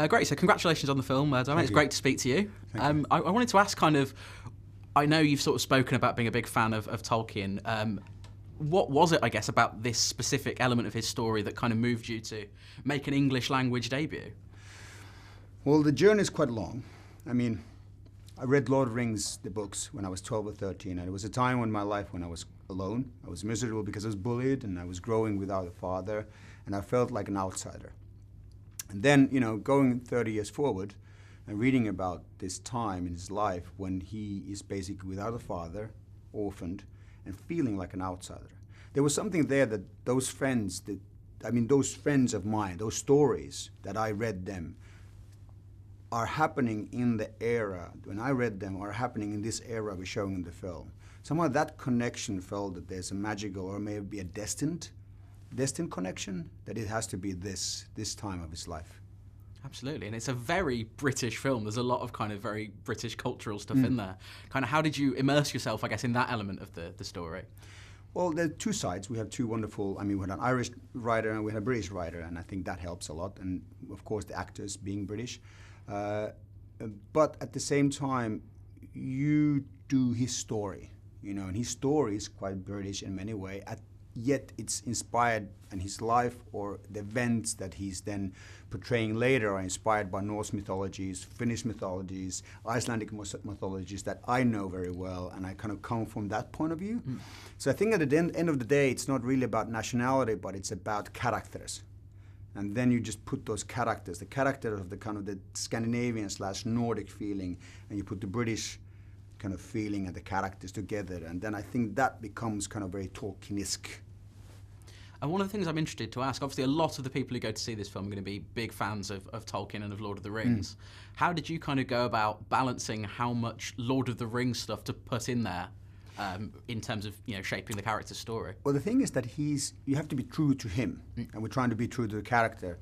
Great, so congratulations on the film, Dome. It's great to speak to you. I wanted to ask I know you've sort of spoken about being a big fan of Tolkien. What was it, I guess, about this specific element of his story that kind of moved you to make an English language debut? Well, the journey is quite long. I mean, I read Lord of the Rings, the books, when I was 12 or 13, and it was a time in my life when I was alone. I was miserable because I was bullied, and I was growing without a father, and I felt like an outsider. And then, going 30 years forward and reading about this time in his life when he is basically without a father, orphaned, and feeling like an outsider. There was something there that those friends of mine, those stories that I read them, are happening in the era, when I read them, are happening in this era we're showing in the film. Somehow that connection felt that there's a magical or maybe a destined connection, that it has to be this time of his life. Absolutely, and it's a very British film. There's a lot of kind of very British cultural stuff in there. Kind of how did you immerse yourself, I guess, in that element of the story? Well, there are two sides. We have two wonderful, we had an Irish writer and we had a British writer, and I think that helps a lot, and of course the actors being British. But at the same time, you do his story, and his story is quite British in many ways, yet it's inspired, and his life or the events that he's then portraying later are inspired by Norse mythologies, Finnish mythologies, Icelandic mythologies that I know very well, and I kind of come from that point of view. So I think at the end of the day, it's not really about nationality, but it's about characters. And then you just put those characters, the character of the kind of the Scandinavian/Nordic feeling, and you put the British kind of feeling and the characters together, and then I think that becomes kind of very Tolkien-esque. And one of the things I'm interested to ask, obviously a lot of the people who go to see this film are going to be big fans of Tolkien and of Lord of the Rings. How did you kind of go about balancing how much Lord of the Rings stuff to put in there in terms of shaping the character's story? Well, the thing is that you have to be true to him, and we're trying to be true to the character.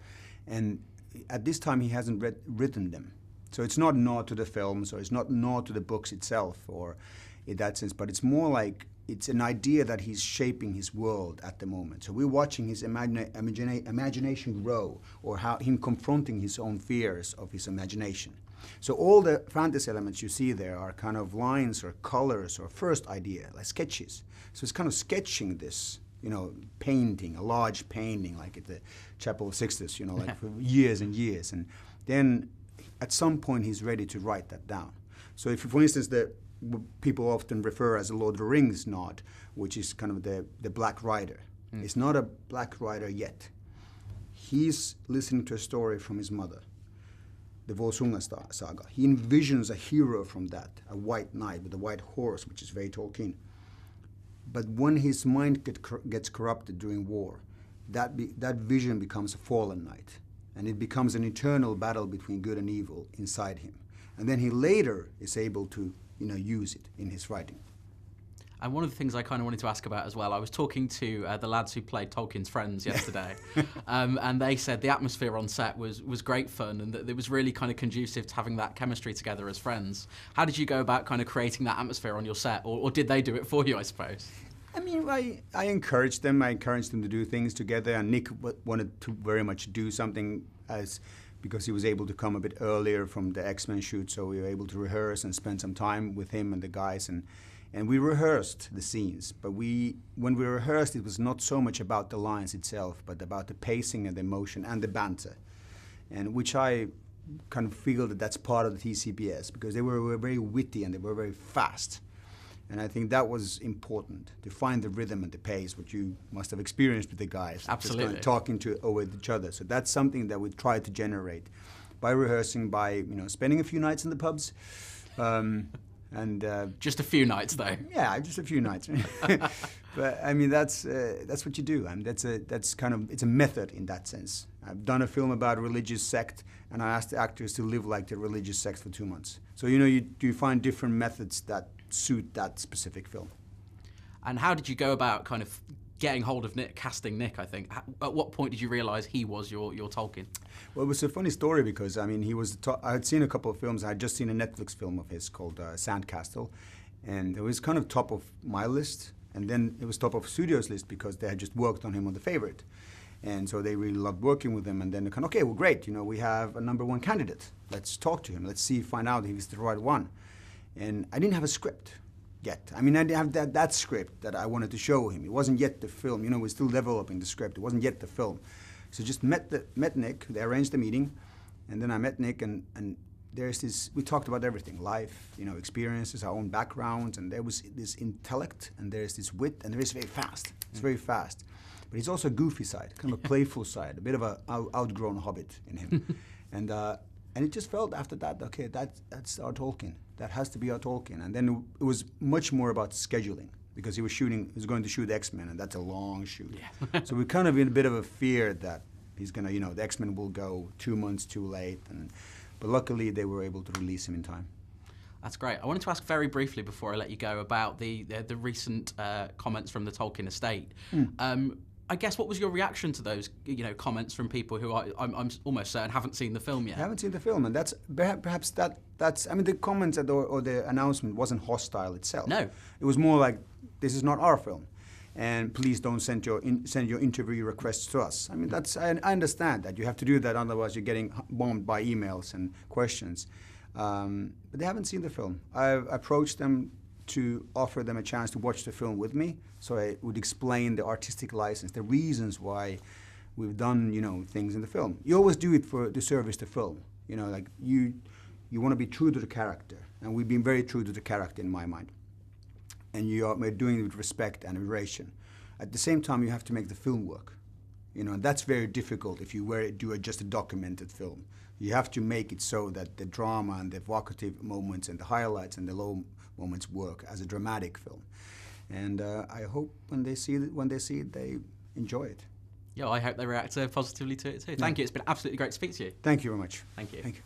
And at this time, he hasn't written them. So it's not a nod to the films, or it's not a nod to the books itself, or in that sense, but it's more like it's an idea that he's shaping his world at the moment. So we're watching his imagination grow, or him confronting his own fears of his imagination. So all the fantasy elements you see there are kind of lines or colors or first idea, like sketches. So it's kind of sketching this, painting, a large painting like at the Chapel of Sixtus, like for years and years. And then at some point he's ready to write that down. So if, for instance, people often refer as a Lord of the Rings nod, which is kind of the Black Rider. It's not a Black Rider yet. He's listening to a story from his mother, the Volsunga saga. He envisions a hero from that, a white knight with a white horse, which is very Tolkien. But when his mind gets corrupted during war, that vision becomes a fallen knight, and it becomes an eternal battle between good and evil inside him. And then he later is able to use it in his writing. And one of the things I kind of wanted to ask about as well, I was talking to the lads who played Tolkien's friends yesterday, and they said the atmosphere on set was great fun, and that it was really kind of conducive to having that chemistry together as friends. How did you go about kind of creating that atmosphere on your set, or did they do it for you, I suppose? I mean, I encouraged them. I encouraged them to do things together, and Nick wanted to very much do something because he was able to come a bit earlier from the X-Men shoot, so we were able to rehearse and spend some time with him and the guys, and we rehearsed the scenes. But when we rehearsed, it was not so much about the lines itself, but about the pacing and the emotion and the banter, and which I kind of feel that's part of the TCBS, because they were very witty and they were very fast. And I think that was important, to find the rhythm and the pace, which you must have experienced with the guys. Absolutely. Just kind of talking over each other. So that's something that we try to generate by rehearsing, by spending a few nights in the pubs. Just a few nights, though. Yeah, just a few nights. But I mean, that's what you do. I mean, it's a method in that sense. I've done a film about a religious sect, and I asked the actors to live like the religious sect for 2 months. So you find different methods that suit that specific film. And how did you go about kind of getting hold of Nick, casting Nick, I think? At what point did you realise he was your Tolkien? Well, it was a funny story because, I mean, I had seen a couple of films. I had just seen a Netflix film of his called Sandcastle, and it was kind of top of my list, and then it was top of studio's list because they had just worked on him on The Favourite. And so they really loved working with him. And then they kind of, okay, well, great. You know, we have a #1 candidate. Let's talk to him. Let's find out if he's the right one. And I didn't have a script yet. I mean, I didn't have that script that I wanted to show him. It wasn't yet the film. You know, we're still developing the script. It wasn't yet the film. So just met Nick. They arranged the meeting. And then I met Nick, and there's this, we talked about everything, life, you know, experiences, our own backgrounds, and there was this intellect, and there's this wit, and it's very fast. It's very fast. But he's also a goofy side, kind of a playful side, a bit of an outgrown Hobbit in him. And it just felt after that, okay, that's our Tolkien. That has to be our Tolkien. And then it was much more about scheduling, because he was going to shoot X-Men, and that's a long shoot. Yeah. So we're kind of in a bit of a fear that he's going to, you know, the X-Men will go 2 months too late. But luckily, they were able to release him in time. That's great. I wanted to ask very briefly before I let you go about the recent comments from the Tolkien estate. I guess, what was your reaction to those, you know, comments from people who I'm almost certain haven't seen the film yet? I haven't seen the film, and that's perhaps that's. I mean, the comments or the announcement wasn't hostile itself. No, it was more like, this is not our film, and please don't send your interview requests to us. I mean, I understand that you have to do that, otherwise you're getting bombed by emails and questions. But they haven't seen the film. I've approached them to offer them a chance to watch the film with me, so I would explain the artistic license, the reasons why we've done, you know, things in the film. You always do it for the service to film. You know, like you want to be true to the character, and we've been very true to the character in my mind. And we're doing it with respect and admiration. At the same time, you have to make the film work. You know, and that's very difficult if you do just a documented film. You have to make it so that the drama and the evocative moments and the highlights and the low moments work as a dramatic film. And I hope when they see it, they enjoy it. Yeah, I hope they react positively to it too. Thank you. It's been absolutely great to speak to you. Thank you very much. Thank you. Thank you.